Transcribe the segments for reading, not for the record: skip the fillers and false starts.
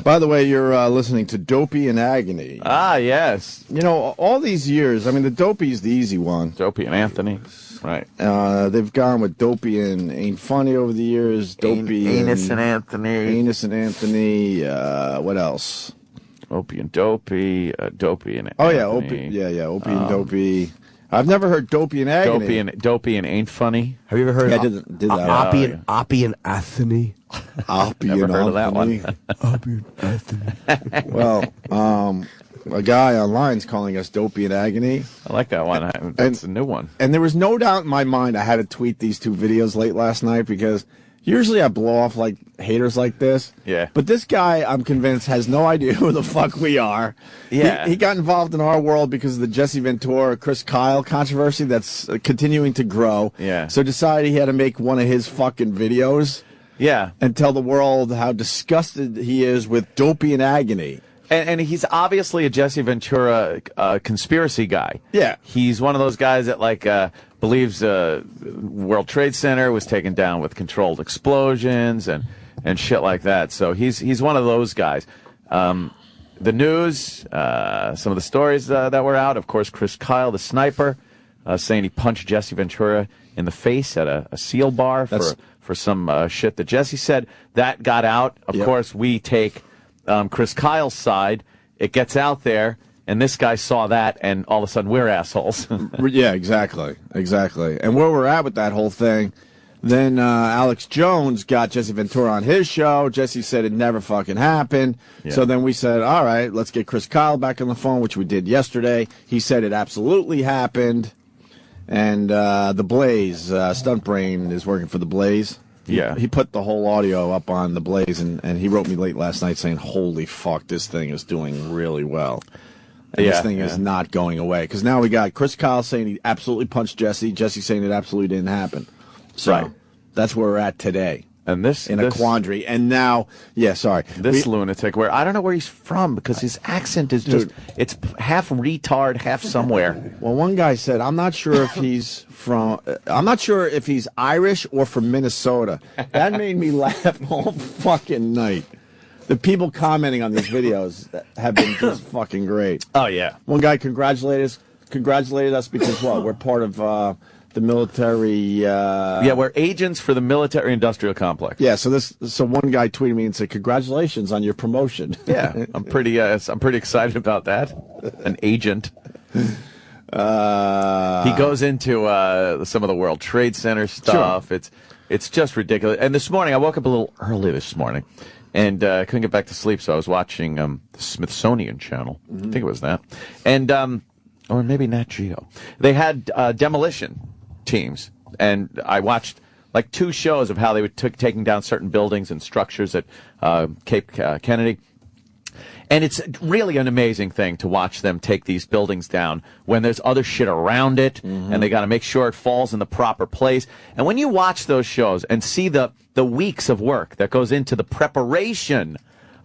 By the way, you're listening to Dopie and Agony. Ah, yes. You know, all these years, I mean, the Dopie's the easy one. Dopey and Anthony. Right. They've gone with Dopey and Ain't Funny over the years. Dopey Anus and Anthony. Anus and Anthony. What else? Opie and Dopey. Dopey and Oh, Anthony. yeah, Opie. Yeah, Opie and Dopey. I've never heard Dopey and Agony. Dopey and Ain't Funny. Have you ever heard did that. Opie and Anthony? Opie Never and heard of that Anthony. one. Opie and Anthony. Well, a guy online is calling us Dopey and Agony. I like that one. That's a new one. And there was no doubt in my mind I had to tweet these two videos late last night because usually I blow off like haters like this. Yeah. But this guy, I'm convinced, has no idea who the fuck we are. Yeah. He got involved in our world because of the Jesse Ventura, Chris Kyle controversy that's continuing to grow. Yeah. So decided he had to make one of his fucking videos. Yeah. And tell the world how disgusted he is with Dopey and Agony. And he's obviously a Jesse Ventura conspiracy guy. Yeah. He's one of those guys that, like, believes World Trade Center was taken down with controlled explosions and shit like that. So he's one of those guys. The news, some of the stories that were out, of course, Chris Kyle, the sniper, saying he punched Jesse Ventura in the face at a seal bar for some shit that Jesse said. That got out. Of course, we take Chris Kyle's side. It gets out there, and this guy saw that, and all of a sudden we're assholes. Yeah, exactly. And where we're at with that whole thing, then Alex Jones got Jesse Ventura on his show. Jesse said it never fucking happened. Yeah. So then we said, all right, let's get Chris Kyle back on the phone, which we did yesterday. He said it absolutely happened. And the Blaze, Stunt Brain is working for the Blaze. Yeah. He put the whole audio up on the Blaze, and he wrote me late last night saying, holy fuck, this thing is doing really well. And this thing is not going away. Because now we got Chris Kyle saying he absolutely punched Jesse. Jesse saying it absolutely didn't happen. So that's where we're at today. And this a quandary. And now, this lunatic, where I don't know where he's from because his accent is just, it's half retard, half somewhere. Well, one guy said, I'm not sure if he's Irish or from Minnesota. That made me laugh all fucking night. The people commenting on these videos have been just fucking great. Oh, yeah. One guy congratulated us because what? We're part of the military. We're agents for the military-industrial complex. Yeah. So one guy tweeted me and said, "Congratulations on your promotion." Yeah, I'm pretty excited about that. An agent. He goes into some of the World Trade Center stuff. Sure. It's just ridiculous. And this morning, I woke up a little early this morning, and couldn't get back to sleep, so I was watching the Smithsonian Channel. I think it was that, and or maybe Nat Geo. They had demolition teams, and I watched like 2 shows of how they were taking down certain buildings and structures at Cape Kennedy. And it's really an amazing thing to watch them take these buildings down when there's other shit around it, and they got to make sure it falls in the proper place. And when you watch those shows and see the weeks of work that goes into the preparation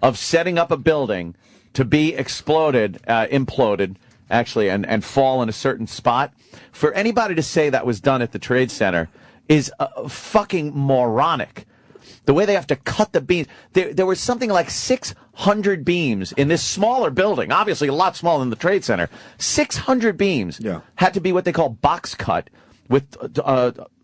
of setting up a building to be imploded, actually, and fall in a certain spot, for anybody to say that was done at the Trade Center is fucking moronic. The way they have to cut the beams. There was something like 600 beams in this smaller building, obviously a lot smaller than the Trade Center. 600 beams had to be what they call box cut with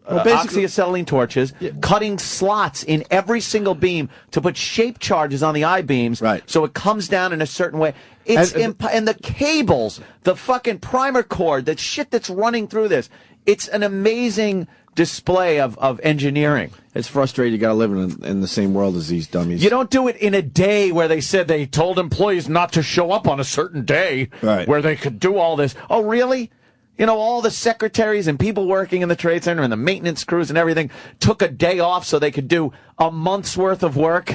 oxyacetylene torches, cutting slots in every single beam to put shape charges on the I-beams so it comes down in a certain way. And the cables, the fucking primer cord, the shit that's running through this, it's an amazing display of engineering. It's frustrating. You got to live in the same world as these dummies. You don't do it in a day where they said they told employees not to show up on a certain day where they could do all this. Oh, really? You know, all the secretaries and people working in the Trade Center and the maintenance crews and everything took a day off so they could do a month's worth of work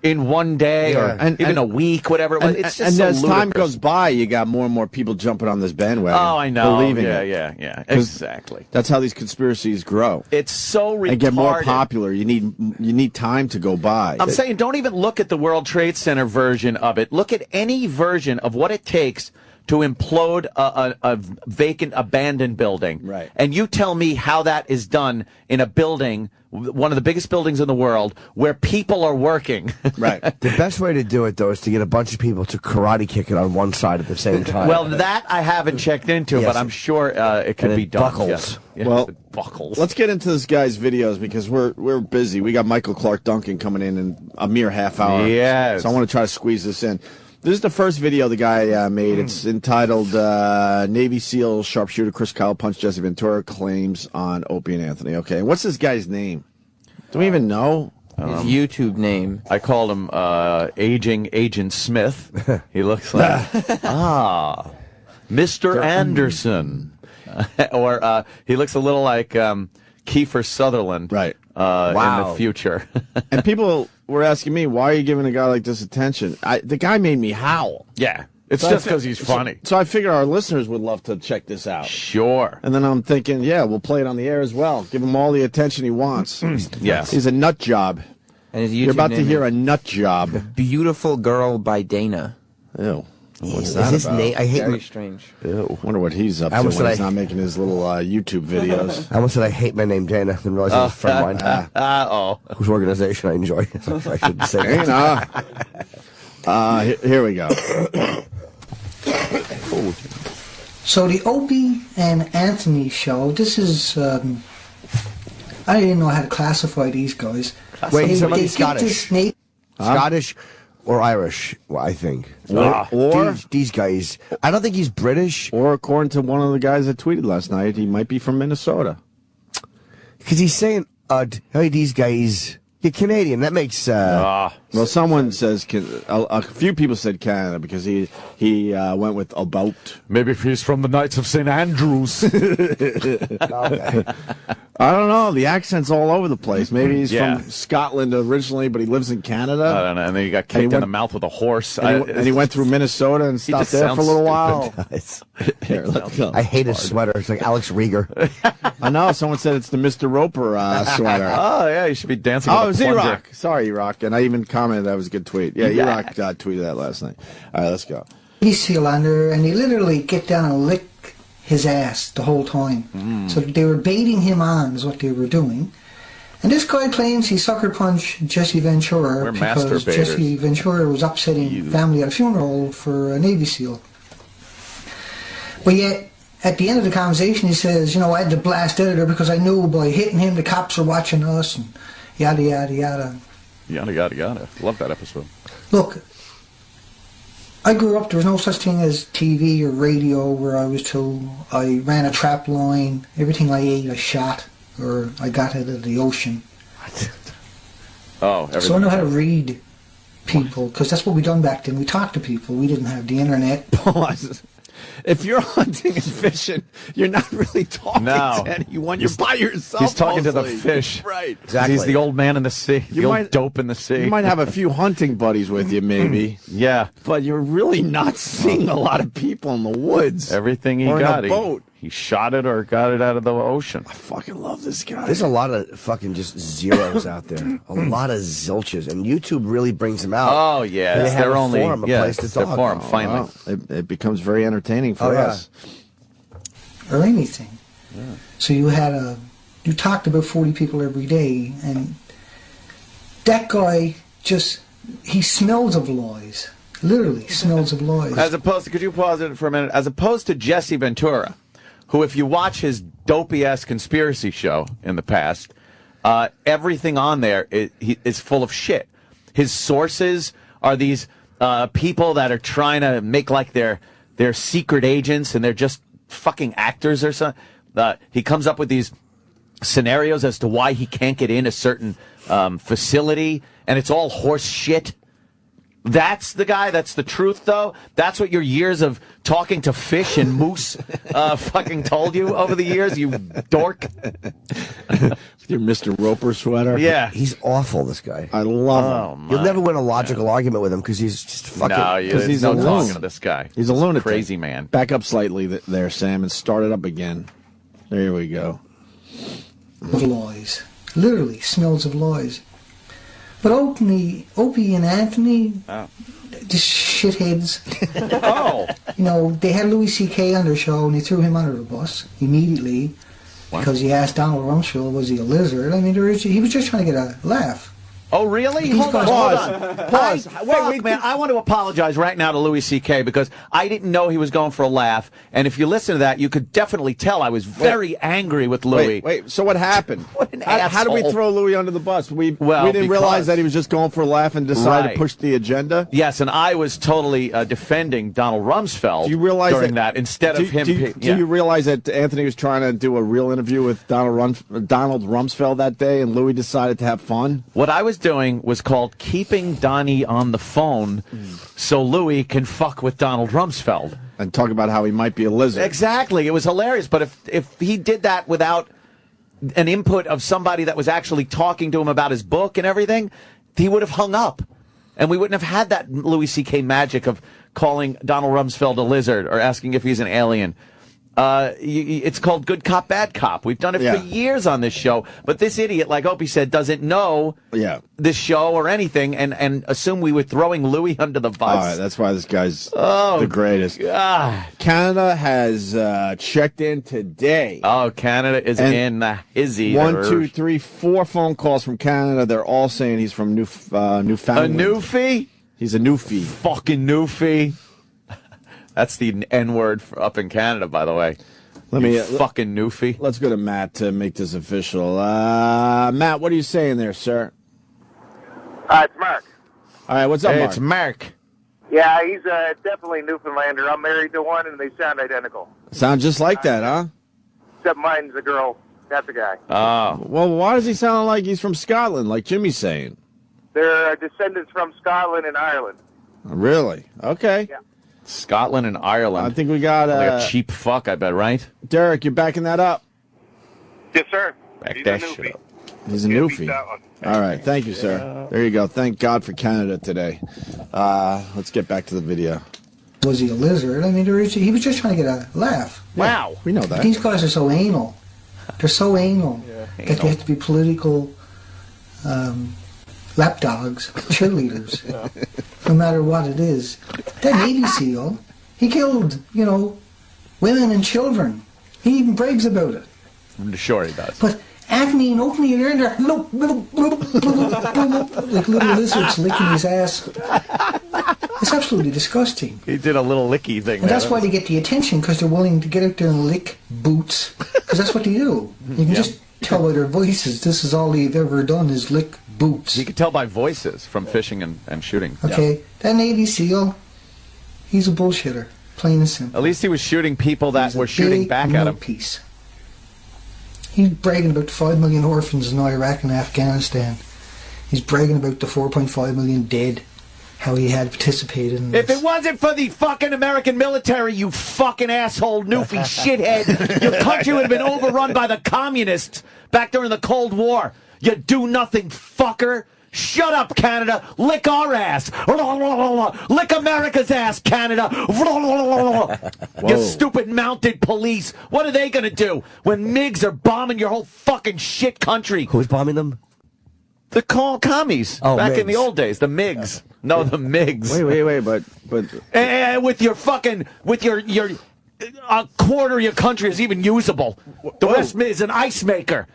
in one day or even a week, whatever it was. It's just so as ludicrous. time goes by, you got more and more people jumping on this bandwagon. Oh, I know. Believing it. Yeah. Exactly. That's how these conspiracies grow. It's so retarded. And get more popular. You need time to go by. I'm saying don't even look at the World Trade Center version of it. Look at any version of what it takes to implode a vacant, abandoned building. Right. And you tell me how that is done in a building, one of the biggest buildings in the world, where people are working. Right. The best way to do it, though, is to get a bunch of people to karate kick it on one side at the same time. Well, that I haven't checked into, Yes. but I'm sure it could And be it done. buckles. Yeah. Well, it buckles. Let's get into this guy's videos because we're busy. We got Michael Clark Duncan coming in a mere half hour. Yes. So I want to try to squeeze this in. This is the first video the guy made. It's entitled Navy SEAL sharpshooter Chris Kyle punched Jesse Ventura claims on Opie and Anthony. Okay, and what's this guy's name? Do we even know? His YouTube name. I called him Aging Agent Smith. He looks like Mr. Anderson, or he looks a little like Kiefer Sutherland, Right. In the Wow. future. And people were asking me, why are you giving a guy like this attention? The guy made me howl. Yeah, it's So just I because he's funny. So I figured our listeners would love to check this out. Sure. And then I'm thinking, yeah, we'll play it on the air as well. Give him all the attention he wants. Yes. He's a nut job. And his YouTube You're about to name hear is a nut job. Beautiful Girl by Dana. Ew. What's Is that his about? name? I hate. Very strange. Ew. Wonder what he's up I to almost when said he's I- not making his little YouTube videos. I almost said I hate my name, Dana. Then realized it was a friend of mine whose organization I enjoy. So I shouldn't say You that. know. Here we go. So the Opie and Anthony show, this is, I didn't know how to classify these guys. Wait, They- somebody's they get Scottish. this na- Scottish or Irish, well, I think. Or These guys. I don't think he's British according to one of the guys that tweeted last night, he might be from Minnesota. because he's saying, "Hey, these guys, you're Canadian." That makes. Well, someone says a few people said Canada because he went with about. Maybe if he's from the Knights of St. Andrews. Okay. I don't know. The accent's all over the place. Maybe he's Yeah. from Scotland originally, but he lives in Canada. I don't know. And then he got kicked in went- the mouth with a horse. And he went through Minnesota and stopped just there for a sounds little while. It's- Here, let's go. I hate his sweater. It's like Alex Rieger. I know. Someone said it's the Mr. Roper sweater. Oh, yeah, you should be dancing Oh, it with was a plunger. E-Rock. Sorry, E-Rock. And I even commented that was a good tweet. Yeah, E-Rock tweeted that last night. All right, let's go. Navy SEAL under, and they literally get down and lick his ass the whole time. So they were baiting him on, is what they were doing. And this guy claims he sucker punched Jesse Ventura We're because masturbators. Jesse Ventura was upsetting family at a funeral for a Navy SEAL. But yet, at the end of the conversation, he says, I had to blast editor because I knew by hitting him the cops were watching us, and yada, yada, yada. Yada, yada, yada. Love that episode. Look, I grew up, there was no such thing as TV or radio where I was told I ran a trap line, everything I ate I shot, or I got out of the ocean. Oh, everything. So I know how to read people, because that's what we done back then. We talked to people. We didn't have the internet. If you're hunting and fishing, you're not really talking No. to anyone. You're by yourself. He's talking to the mostly. fish. Right. Exactly. He's the old man in the sea. The old dope in the sea. You might have a few hunting buddies with you, maybe. Yeah. But you're really not seeing a lot of people in the woods. Everything he Or in a got, boat. he shot it or got it out of the ocean. I fucking love this guy. There's a lot of fucking just zeros out there. A lot of zilches. And YouTube really brings them out. Oh, yeah. They It's have their a only forum, a place to it's their talk. forum, Oh, finally. Well, it becomes very entertaining for Oh, yeah. us. Or anything. So you talked about 40 people every day, and that guy he smells of lies. Literally smells of lies. As opposed to, could you pause it for a minute? As opposed to Jesse Ventura, who, if you watch his dopey-ass conspiracy show in the past, everything on there is full of shit. His sources are these people that are trying to make like they're secret agents, and they're just fucking actors or something. He comes up with these scenarios as to why he can't get in a certain facility, and it's all horse shit. That's the guy. That's the truth, though. That's what your years of talking to fish and moose fucking told you over the years, you dork. Your Mr. Roper sweater. Yeah. He's awful, this guy. I love him. You'll never win a logical argument with him because he's just fucking. No, Because he's no a talking loon. to this guy. He's a lunatic. Crazy man. Back up slightly there, Sam, and start it up again. There we go. Of lies. Literally smells of lies. But Opie and Anthony, shitheads. Oh. You know, they had Louis C.K. on their show, and they threw him under the bus immediately because he asked Donald Rumsfeld, was he a lizard? I mean, he was just trying to get a laugh. Oh, really? These Hold on, guys- hold on. Pause. Wait, man. I want to apologize right now to Louis C.K. because I didn't know he was going for a laugh. And if you listen to that, you could definitely tell I was very angry with Louis. Wait. So what happened? What an How did we asshole. throw Louis under the bus? We Well, didn't realize because- that he was just going for a laugh and decided Right. to push the agenda. Yes, and I was totally defending Donald Rumsfeld Do you realize during that instead of him. Do you realize that Anthony was trying to do a real interview with Donald Rumsfeld that day, and Louis decided to have fun? What I was doing was called keeping Donnie on the phone so Louis can fuck with Donald Rumsfeld. And talk about how he might be a lizard. Exactly. It was hilarious. But if he did that without an input of somebody that was actually talking to him about his book and everything, he would have hung up. And we wouldn't have had that Louis C.K. magic of calling Donald Rumsfeld a lizard or asking if he's an alien. It's called Good Cop, Bad Cop. We've done it for years on this show. But this idiot, like Opie said, doesn't know this show or anything and assume we were throwing Louis under the bus. All right, that's why this guy's the greatest. God. Canada has checked in today. Oh, Canada is in the hizzy. 1, 2, 3, 4 phone calls from Canada. They're all saying he's from Newfoundland. A Newfie? He's a Newfie. Fucking Newfie. That's the N-word up in Canada, by the way. Fucking Newfie. Let's go to Matt to make this official. Matt, what are you saying there, sir? It's Mark. All right, what's up, Mark? It's Mark. Yeah, he's definitely Newfoundlander. I'm married to one, and they sound identical. Sound just like that, huh? Except mine's a girl. That's a guy. Oh. Well, why does he sound like he's from Scotland, like Jimmy's saying? They're descendants from Scotland and Ireland. Really? Okay. Yeah. Scotland and Ireland. I think we got like a cheap fuck, I bet, right? Derek, you're backing that up. Yes, sir. Back He's that a shit newfie. up. He's a Can't beat Newfie. that one. All right, thank you, sir. There you go. Thank God for Canada today. Let's get back to the video. Was he a lizard? I mean, he was just trying to get a laugh. Wow. We know that. These guys are so anal. They're so anal that they have to be political lapdogs, cheerleaders, no matter what it is. That Navy SEAL, he killed, women and children. He even brags about it. I'm sure he does. But Agony and Opie are in there, like little lizards licking his ass. It's absolutely disgusting. He did a little licky thing. And that's why they get the attention, because they're willing to get out there and lick boots, because that's what they do. You can just tell by their voices, this is all they've ever done is lick boots. You could tell by voices from fishing and shooting. Okay, that Navy SEAL, he's a bullshitter, plain and simple. At least he was shooting people that He's a were shooting big back at him. Piece. He's bragging about the 5 million orphans in Iraq and Afghanistan. He's bragging about the 4.5 million dead, how he had participated in this. If it wasn't for the fucking American military, you fucking asshole Newfie shithead, your country would have been overrun by the communists back during the Cold War. You do-nothing fucker. Shut up, Canada. Lick our ass. Lick America's ass, Canada. You stupid mounted police. What are they going to do when MiGs are bombing your whole fucking shit country? Who's bombing them? The commies. Oh, back in MiGs. the old days. The MiGs. No, the MiGs. Wait, but With your fucking, a quarter of your country is even usable. The rest is an ice maker.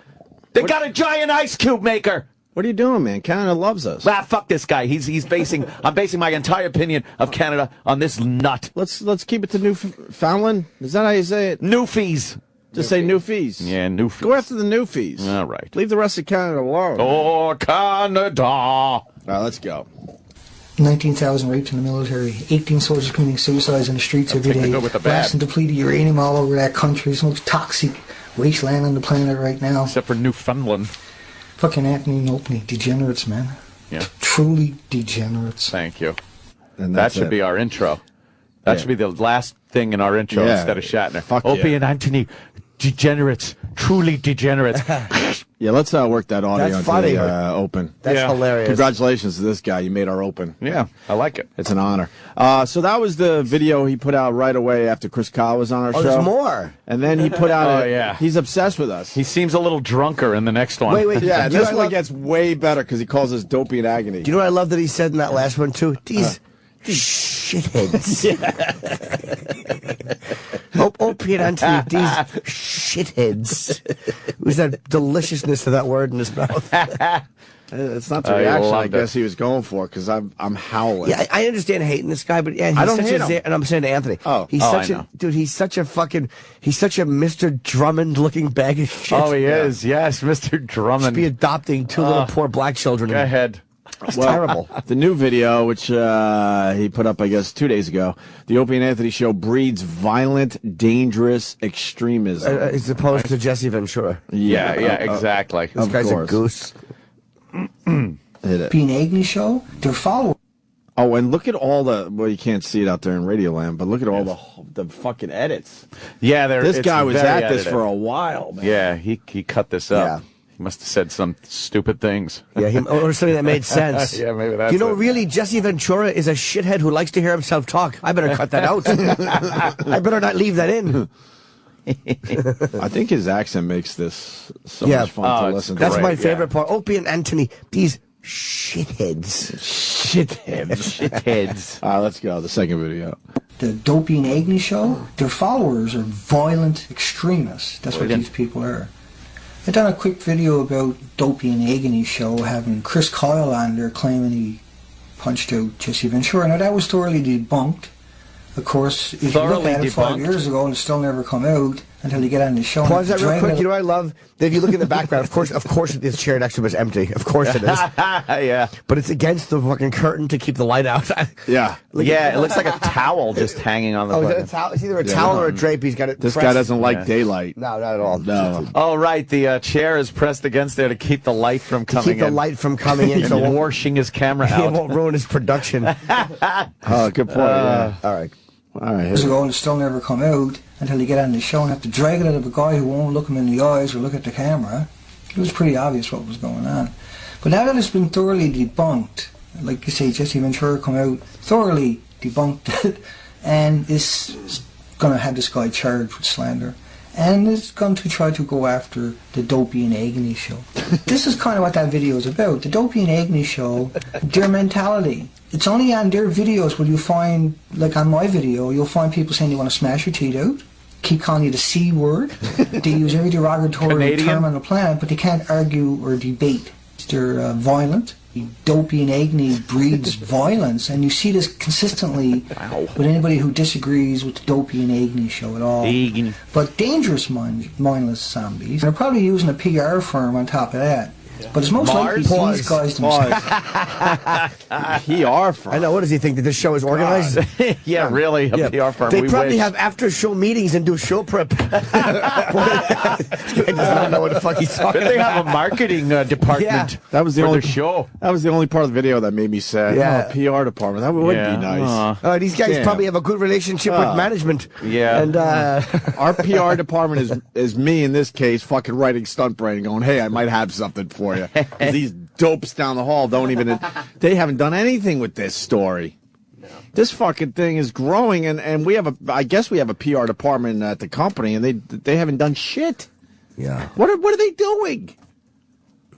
They got a giant ice cube maker. what are you doing, man? Canada loves us. Ah, fuck this guy. I'm basing my entire opinion of Canada on this nut. Let's keep it to Newfoundland. Is that how you say it? Newfies. Just say Newfies. Yeah, Newfies. Go after the Newfies. All right. Leave the rest of Canada alone. Oh, Canada. All right, let's go. 19,000 raped in the military, 18 soldiers committing suicides in the streets every take the day, good with the bad. blasting depleted uranium all over that country. It's the most toxic wasteland on the planet right now. Except for Newfoundland. Fucking Anthony and Opie, degenerates, man. Yeah. Truly degenerates. Thank you. And That that's should it. be our intro. That Yeah. should be the last thing in our intro Yeah. instead of Shatner. Fuck Opie yeah. and Anthony, degenerates. Truly degenerates. Yeah, let's work that audio That's into funny. the open. That's Yeah. hilarious. Congratulations to this guy. You made our open. Yeah, I like it. It's an honor. So that was the video he put out right away after Chris Kyle was on our Oh, show. there's more. And then he put out Oh, yeah. he's obsessed with us. He seems a little drunker in the next one. Wait. Yeah, Do you know this what I one love- gets way better because he calls us Dopey and Agony. Do you know what I love that he said in that last one, too? shitheads. Opie and Anthony, these shitheads. It was that deliciousness of that word in his mouth. It's not the reaction I guess he was going for, because I'm howling. Yeah, I understand hating this guy, but yeah, he's I don't such hate a him. and I'm saying to Anthony, he's such a dude. He's such a Mr. Drummond-looking bag of shit. Oh, he is. Yes, Mr. Drummond. Should be adopting two little poor black children. Go ahead. It's terrible. The new video, which he put up, I guess, 2 days ago, the Opie and Anthony show breeds violent, dangerous extremism. As opposed to Jesse Ventura. Yeah, exactly. This guy's a goose. Opie and Agony show, their followers. Oh, and look at all the, well, you can't see it out there in Radio Land, but look at all the fucking edits. Yeah, this guy was at this for a while, man. Yeah, he cut this up. Yeah. He must have said some stupid things. Yeah, or something that made sense. Yeah, maybe that's You know, it. really, Jesse Ventura is a shithead who likes to hear himself talk. I better cut that out. I better not leave that in. I think his accent makes this so Yeah. much fun to it's listen to. That's Great, my yeah. favorite part. Opie and Anthony, these shitheads. Shitheads. All right, let's go. The second video. The Dopie and Agony show, their followers are violent extremists. That's what these people are. I done a quick video about Dopie and Agony show having Chris Kyle on there claiming he punched out Jesse Ventura. Now that was thoroughly debunked. Of course, if you look Thoroughly at it 5 debunked. years ago and it's still never come out until you get on the show. and Pause that real drag quick. it- You know what I love? That if you look in the background, of course, this chair next to him is empty. Of course it is. Yeah. But it's against the fucking curtain to keep the light out. Yeah. Yeah, it looks like a towel just hanging on the Oh, is fucking... that a towel? It's either a towel or a drape. He's got it. This pressed. guy doesn't like Yeah. daylight. No, not at all. No. Oh, right. The chair is pressed against there to keep the light from To coming keep the in. light from coming in, so and it won't, washing his camera it out. won't ruin his production. Oh, good point. Yeah. All right. All right. years ago and it's still never come out until you get on the show and have to drag it out of a guy who won't look him in the eyes or look at the camera. It was pretty obvious what was going on. But now that it's been thoroughly debunked, like you say, Jesse Ventura come out, thoroughly debunked it, and is going to have this guy charged with slander. And it's going to try to go after the Dopie and Agony show. This is kind of what that video is about. The Dopie and Agony show, their mentality. It's only on their videos where you find, like on my video, you'll find people saying they want to smash your teeth out, keep calling you the C word. They use every derogatory Canadian? term on the planet, but they can't argue or debate. They're violent. Dopie and Agony breeds violence, and you see this consistently with anybody who disagrees with the Dopie and Agony show at all. Agony. But dangerous, mindless zombies. They're probably using a PR firm on top of that. But it's most likely these guys themselves. PR firm. I know. What does he think? That this show is organized? Yeah, really, a PR firm. They We probably wish. have after-show meetings and do show prep. This guy does not know what the fuck he's talking They about. have a marketing department. Yeah. That was the for only the show. That was the only part of the video that made me sad. Yeah. Oh, PR department. That would Yeah. be nice. These guys Damn. probably have a good relationship with management. Yeah. And Our PR department is me in this case, fucking writing stunt brain, going, "Hey, I might have something for you." 'Cause these dopes down the hall don't even. They haven't done anything with this story. This fucking thing is growing, and we have I guess we have a PR department at the company, and they haven't done shit. yeah, What are they doing?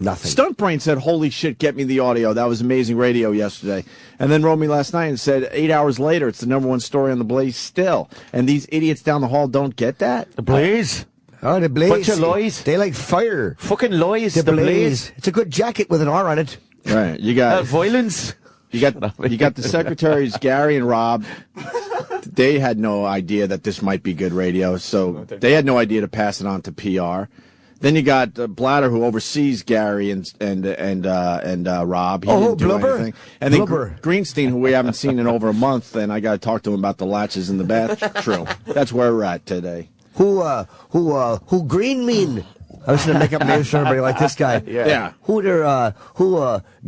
nothing. Stuntbrain said, "Holy shit, get me the audio. That was amazing radio yesterday." And then wrote me last night and said, 8 hours later, it's the #1 story on the Blaze still. And these idiots down the hall don't get that? The Blaze. Oh, the Blaze. Bunch of lies. They like fire. Fucking lies. The Blaze. It's a good jacket with an R on it. Right. You got Violence. you got the secretaries, Gary and Rob. They had no idea that this might be good radio, so they had no idea to pass it on to PR. Then you got Blatter, who oversees Gary and Rob. He didn't do Blubber. anything. And then Blubber. Greenstein, who we haven't seen in over a month, and I got to talk to him about the latches in the bathroom. That's where we're at today. Who green mean? I was going to make up names for everybody like this guy. Yeah.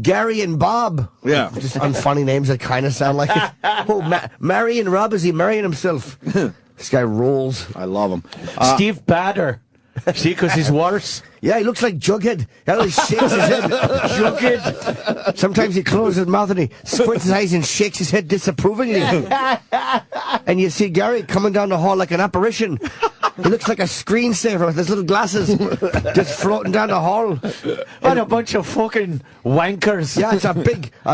Gary and Bob. Yeah. Just unfunny names that kind of sound like it. Mary and Rob, is he marrying himself? This guy rules. I love him. Steve Batter. See, because he's worse. Yeah, he looks like Jughead. He always shakes his head. Jughead. Sometimes he closes his mouth and he squints his eyes and shakes his head disapprovingly. and you see Gary coming down the hall like an apparition. He looks like a screensaver with his little glasses, just floating down the hall. What a bunch of fucking wankers. Yeah, it's a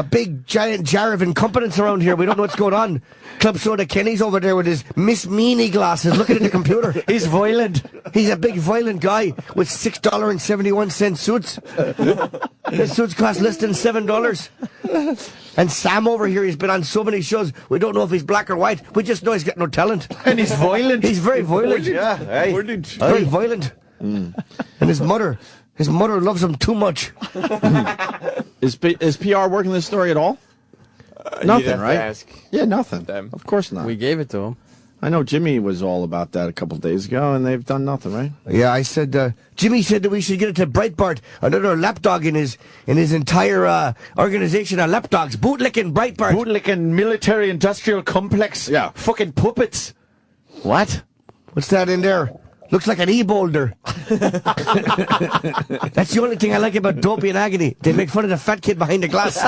big giant jar of incompetence around here. We don't know what's going on. Club Soda Kenny's over there with his Miss Meanie glasses looking at the computer. He's violent. He's a big violent guy with $6.71 suits. His suits cost less than $7. And Sam over here, he's been on so many shows, we don't know if he's black or white. We just know he's got no talent. And he's violent. He's very violent. Yeah, hey. Very violent. And his mother loves him too much. Is PR working this story at all? Nothing, right? Ask Yeah, nothing. them. Of course not. We gave it to him. I know Jimmy was all about that a couple days ago, and they've done nothing, right? Yeah, I said, Jimmy said that we should get it to Breitbart, another lapdog in his entire organization of lapdogs, bootlicking Breitbart. Bootlicking military industrial complex. Yeah. Fucking puppets. What? What's that in there? Looks like an e-boulder. That's the only thing I like about Dopey and Agony. They make fun of the fat kid behind the glass.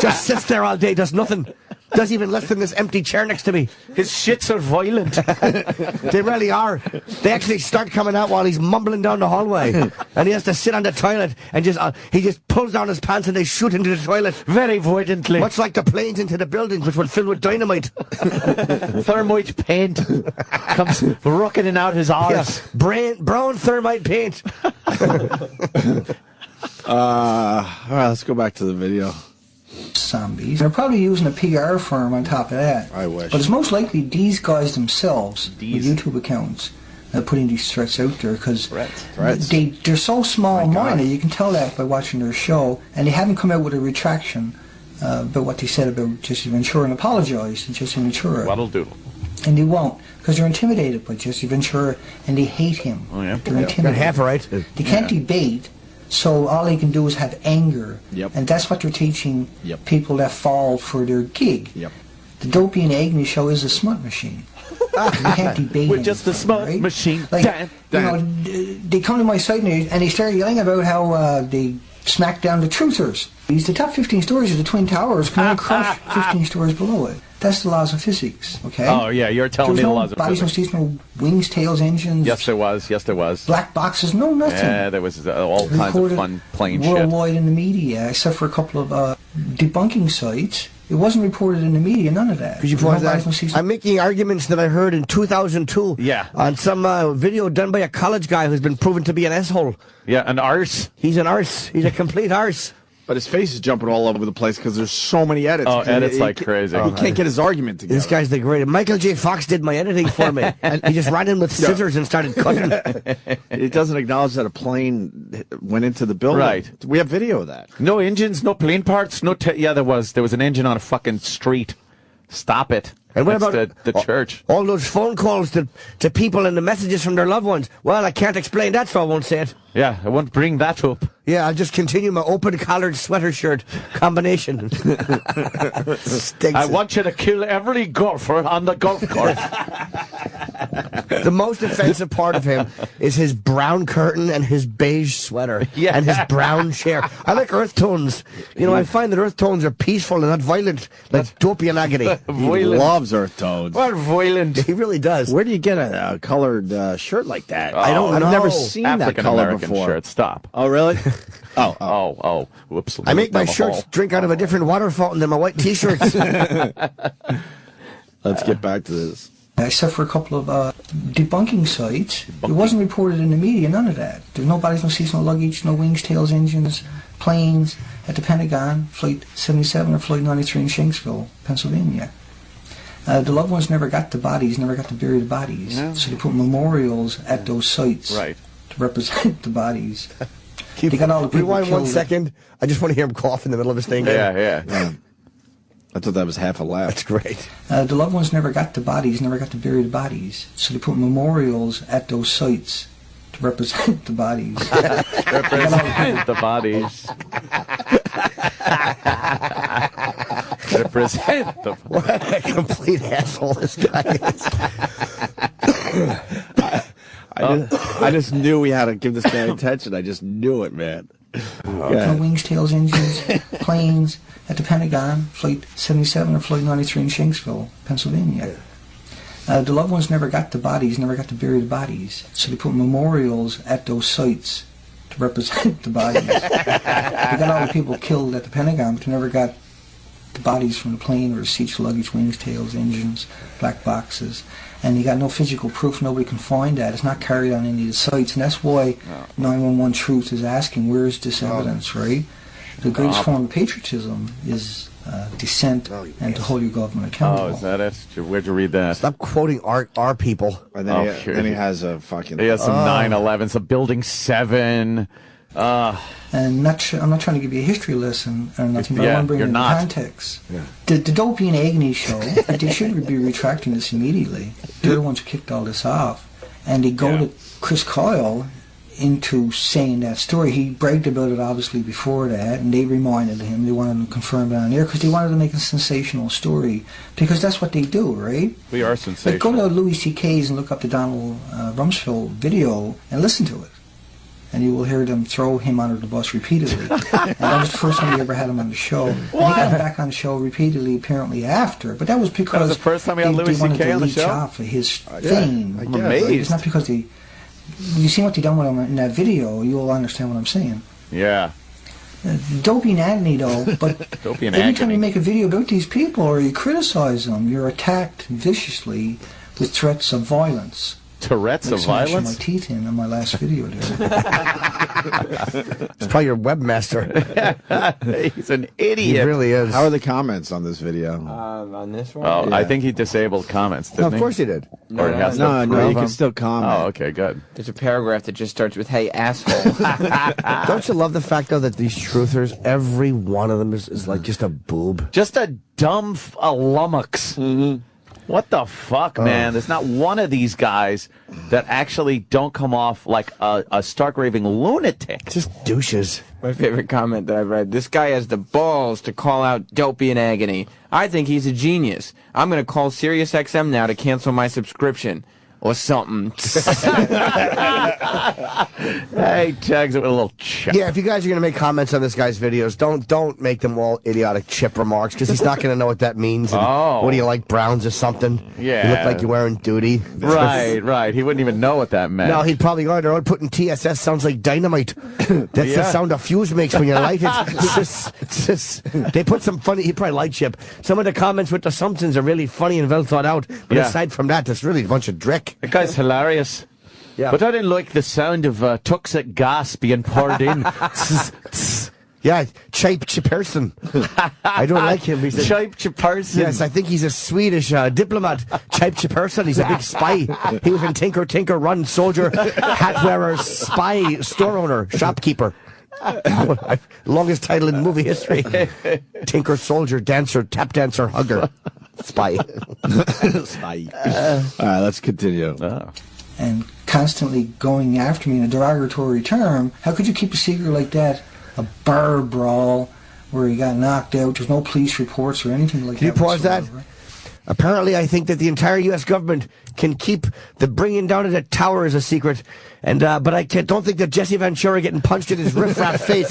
Just sits there all day, does nothing. Does even less than this empty chair next to me. His shits are violent. They really are. They actually start coming out while he's mumbling down the hallway. And he has to sit on the toilet and he just pulls down his pants and they shoot into the toilet. Very violently. Much like the planes into the buildings, which were filled with dynamite. Thermite paint comes rocketing out his arse. Yeah. Brown thermite paint. All right, let's go back to the video. Zombies. They're probably using a PR firm on top of that. I wish. But it's most likely these guys themselves with YouTube accounts putting these threats out there because Threats. they're so small-minded. God. You can tell that by watching their show, and they haven't come out with a retraction about what they said about Jesse Ventura and apologized to Jesse Ventura. What'll do? And they won't because they're intimidated by Jesse Ventura and they hate him. Oh, yeah? They're You're intimidated. half right. They can't debate, so all they can do is have anger. Yep. And that's what they're teaching Yep. people that fall for their gig. Yep. The Dopey and Agony show is a smut machine. You can't debate We're just a anything, smut right? machine. Like, Dan, they come to my site and they start yelling about how they smack down the truthers. The top 15 stories of the Twin Towers can only crush 15 stories below it. That's the laws of physics, okay? Oh, yeah, you're telling me There's the no laws of bodies, physics. no seats, no wings, tails, engines. Yes, there was. Yes, there was. Black boxes, no nothing. Yeah, there was all kinds of Reported fun plane shit. worldwide in the media, except for a couple of debunking sites. It wasn't reported in the media, none of that. Could you There's pause no that? bodies, no seats. I'm making arguments that I heard in 2002 Yeah. on some video done by a college guy who's been proven to be an asshole. Yeah, an arse. He's an arse. He's a complete arse. But his face is jumping all over the place because there's so many edits. Oh, edits He like can't- crazy. He can't get his argument together. This guy's the greatest. Michael J. Fox did my editing for me. And he just ran in with scissors and started cutting. It doesn't acknowledge that a plane went into the building. Right. We have video of that. No engines, no plane parts, no. Yeah, there was an engine on a fucking street. Stop it. And what That's about the church? all those phone calls to people and the messages from their loved ones? Well, I can't explain that, so I won't say it. Yeah, I won't bring that up. Yeah, I'll just continue my open-collared sweater shirt combination. Stinks. I want you to kill every golfer on the golf course. The most offensive part of him is his brown curtain and his beige sweater. Yeah. And his brown chair. I like earth tones. You know, I find that earth tones are peaceful and not violent, like Dopey and Agony. He Violent. loves earth tones. What violent. He really does. Where do you get a colored shirt like that? I don't I've know. never seen that African color American before. shirt. Stop. Oh, really? oh. Oh, whoops. I make my Down the shirts hall. drink out of a different water fountain than my white t-shirts. Let's get back to this. Except for a couple of debunking sites. It wasn't reported in the media, none of that. There's no bodies, no seats, no luggage, no wings, tails, engines, planes at the Pentagon, Flight 77 or Flight 93 in Shanksville, Pennsylvania. The loved ones never got the bodies, never got to bury the bodies. No. So they put memorials at those sites Right. to represent the bodies. They got all the people Rewind 1 killed. second. I just want to hear him cough in the middle of his thing. Yeah. I thought that was half a laugh. That's great. The loved ones never got the bodies, never got to bury the bodies. So they put memorials at those sites to represent the bodies. Represent the bodies. Represent the. What a complete asshole this guy is. I just knew we had to give this guy attention. I just knew it, man. No wings, tails, engines, planes at the Pentagon, Flight 77 or Flight 93 in Shanksville, Pennsylvania. The loved ones never got the bodies, never got to bury the bodies, so they put memorials at those sites to represent the bodies. They got all the people killed at the Pentagon, but they never got the bodies from the plane, or seats, luggage, wings, tails, engines, black boxes. And you got no physical proof, nobody can find that. It's not carried on any of the sites, and that's why 911 Truth is asking, where is this evidence, right? The greatest form of patriotism is dissent and to hold your government accountable. Oh, is that it? Where'd you read that? Stop quoting our people. And then, he has a fucking... He has some 9/11, some Building 7. And I'm not trying to give you a history lesson or nothing, but I want to bring it into context. Yeah. The Dopie and Agony show, they should be retracting this immediately. They're the ones who kicked all this off. And they go to Chris Kyle into saying that story. He bragged about it obviously before that, and they reminded him. They wanted to confirm it on air because they wanted to make a sensational story, because that's what they do, right? We are sensational. Like, go to Louis C.K.'s and look up the Donald Rumsfeld video and listen to it, and you will hear them throw him under the bus repeatedly. And that was the first time we ever had him on the show. And he got him back on the show repeatedly, apparently, after. But that was because that was the first time we had Louis C.K. on the show? Off of his fame. I'm amazed. It's not because they... You see what they done with him in that video, you'll understand what I'm saying. Yeah. Dopey and Agony, though, but every time you make a video about these people or you criticize them, you're attacked viciously with threats of violence. Threats of violence? My teeth in on my last video there. It's probably your webmaster. He's an idiot. He really is. How are the comments on this video? On this one? Oh, yeah. I think he disabled comments, didn't Of course he did. No, you can still comment. Oh, okay, good. There's a paragraph that just starts with, "Hey, asshole." Don't you love the fact, though, that these truthers, every one of them is like just a boob? Just a dumb lummox. Mm-hmm. What the fuck, man? There's not one of these guys that actually don't come off like a stark raving lunatic. Just douches. My favorite comment that I've read: "This guy has the balls to call out Dopey and Agony. I think he's a genius. I'm going to call SiriusXM now to cancel my subscription." Or something. Hey, tags it with a little chip. Yeah, if you guys are going to make comments on this guy's videos, don't make them all idiotic chip remarks, because he's not going to know what that means. And what do you like, Browns or something? Yeah. You look like you're wearing duty. Right. He wouldn't even know what that meant. No, he'd probably go there. Putting TSS sounds like dynamite. That's the sound a fuse makes when you light it. It's just, they put some funny, he'd probably light chip. Some of the comments with the assumptions are really funny and well thought out. But aside from that, it's really a bunch of drick. That guy's hilarious. Yeah. But I didn't like the sound of toxic gas being poured in. Yeah, Chape Chiperson. I don't like him. He's Chape Chiperson. Yes, I think he's a Swedish diplomat. Chape Chiperson. He's a big spy. He was in Tinker Tinker Run, soldier, hat wearer, spy, store owner, shopkeeper. Longest title in movie history. Tinker, soldier, dancer, tap dancer, hugger, spy. Spy. All right, let's continue. And constantly going after me in a derogatory term. How could you keep a secret like that? A bar brawl where he got knocked out. There's no police reports or anything like that. Can you pause that? Apparently, I think that the entire U.S. government can keep the bringing down of the towers a secret, and but I don't think that Jesse Ventura getting punched in his riffraff face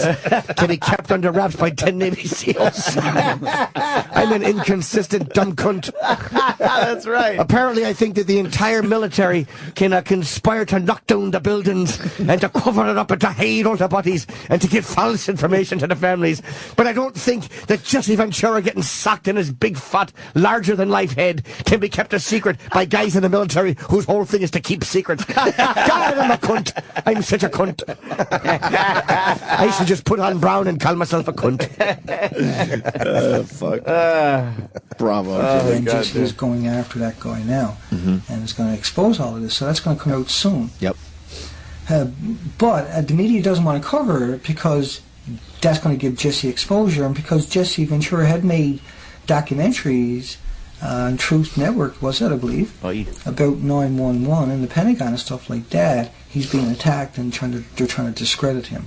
can be kept under wraps by 10 Navy SEALs. I'm an inconsistent dumb cunt. That's right. Apparently, I think that the entire military can conspire to knock down the buildings and to cover it up and to hide all the bodies and to give false information to the families. But I don't think that Jesse Ventura getting socked in his big, fat, larger-than-life head can be kept a secret by guys in the military whose whole thing is to keep secrets. God, I'm a cunt. I'm such a cunt. I should just put on brown and call myself a cunt. Fuck. Bravo. And Jesse is going after that guy now, and is going to expose all of this. So that's going to come out soon. Yep. But the media doesn't want to cover it because that's going to give Jesse exposure, and because Jesse Ventura had made documentaries on Truth Network, was that, I believe, about 911 and the Pentagon and stuff like that. He's being attacked and they're trying to discredit him.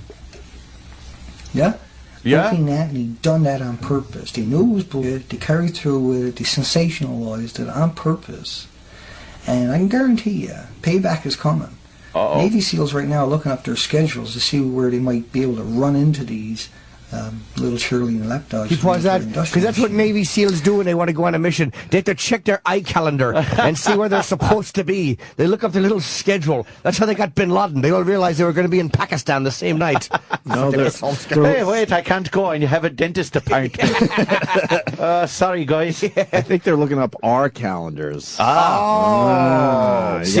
Yeah? Yeah. Looking at, and he done that on purpose. They knew it was bullshit, they carried through with it, they sensationalized it on purpose. And I can guarantee you, payback is coming. Navy SEALs right now are looking up their schedules to see where they might be able to run into these little Cheerleading lapdogs. Because that's what Navy SEALs do when they want to go on a mission. They have to check their eye calendar and see where they're supposed to be. They look up their little schedule. That's how they got Bin Laden. They all realized they were going to be in Pakistan the same night. No, Hey, wait, I can't go. And you have a dentist appointment. Sorry, guys. I think they're looking up our calendars. See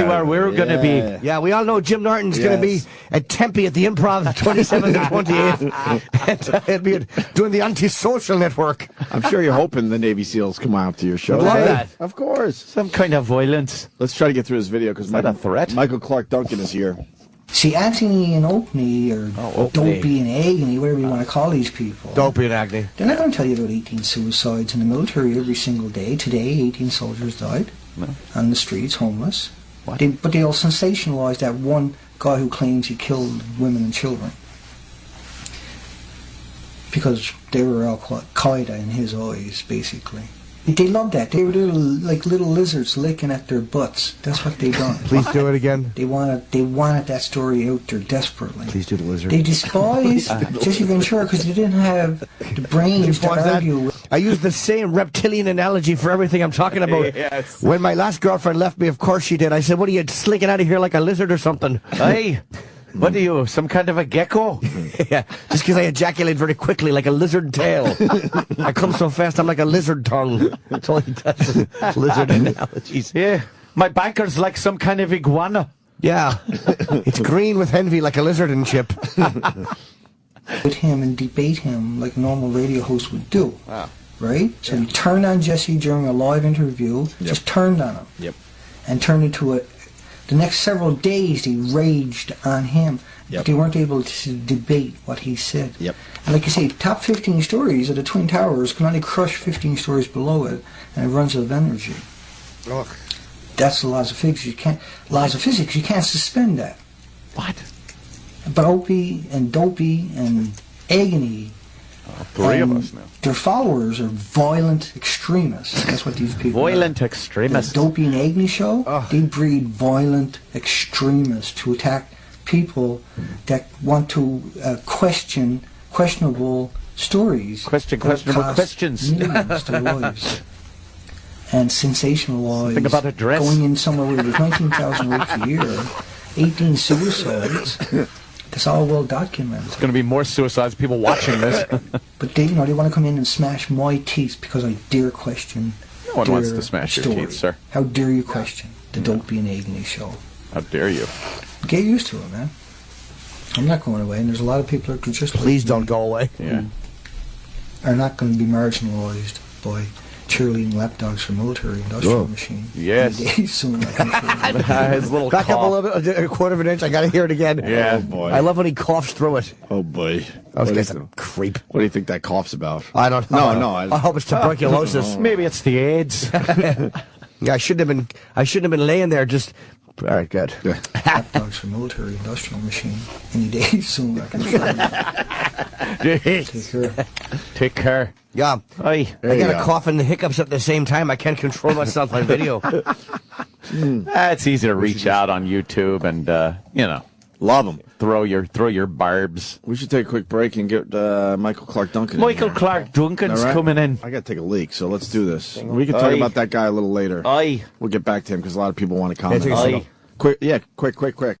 where we're going to be. Yeah, we all know Jim Norton's going to be at Tempe at the Improv 27th and 28th. And he'll be doing the Antisocial Network. I'm sure you're hoping the Navy SEAls come out to your show. Love that. Of course. Some kind of violence. Let's try to get through this video because that a threat? Michael Clark Duncan is here. See, Agony and Opie, or Dopie and Agony, whatever you want to call these people. Dopey and Agony. They're not going to tell you about 18 suicides in the military every single day. Today, 18 soldiers died on the streets, homeless. But they all sensationalized that one guy who claims he killed women and children. Because they were Al-Qaeda in his eyes, basically. They loved that. They were like little lizards licking at their butts. That's what they done. Please do it again. They wanted that story out there desperately. Please do the lizard. They despised Jesse Ventura because they didn't have the brains to argue with. I use the same reptilian analogy for everything I'm talking about. Yes. When my last girlfriend left me, of course she did. I said, what are you slinking out of here like a lizard or something? Hey, what are you, some kind of a gecko? Yeah, just because I ejaculate very quickly like a lizard tail. I come so fast I'm like a lizard tongue. That's all he does. Lizard analogies. Yeah, my banker's like some kind of iguana. Yeah, it's green with envy like a lizard and chip. With him and debate him like a normal radio host would do. Right? So he turned on Jesse during a live interview, just turned on him. And turned into the next several days they raged on him. But they weren't able to debate what he said. And like you say, top 15 stories of the Twin Towers can only crush 15 stories below it, and it runs out of energy. That's the laws of physics. You can't suspend that. What? But Opie and Dopie and Agony, three of us now. Their followers are violent extremists. That's what these people Violent are. extremists. The Dopie and Agony show, they breed violent extremists to attack people that want to question questionable stories. Questionable questions. Millions to their lives. And sensationalize. Think about a dress. Going in somewhere where there's 19,000 rapes a year, 18 suicides. It's all well documented. There's going to be more suicides, people watching this. But they want to come in and smash my teeth because I dare question. No one wants to smash your teeth, sir. How dare you question the Dopie and Agony show? How dare you? Get used to it, man. I'm not going away, and there's a lot of people that just Please don't go away. Are not going to be marginalized by cheerleading lapdogs for military industrial machine. Yes. Soon. His little Back up a cough. little bit, a quarter of an inch. I got to hear it again. Yeah. Oh, boy. I love when he coughs through it. Oh, boy. I was going to say, creep. What do you think that cough's about? I don't know. No. I hope it's tuberculosis. Maybe it's the AIDS. Yeah, I shouldn't have been laying there just. All right, good. Lapdogs for military industrial machine. Any day soon. I can take care. Take care. Yeah. Aye. I got a cough and the hiccups at the same time. I can't control myself on video. It's easy to reach out on YouTube and, Love him. throw your barbs. We should take a quick break and get Michael Clark Duncan. Michael Clark Duncan's All right? coming in. I got to take a leak, so let's do this. We can talk about that guy a little later. Aye. We'll get back to him because a lot of people want to comment. take a Aye. Quick.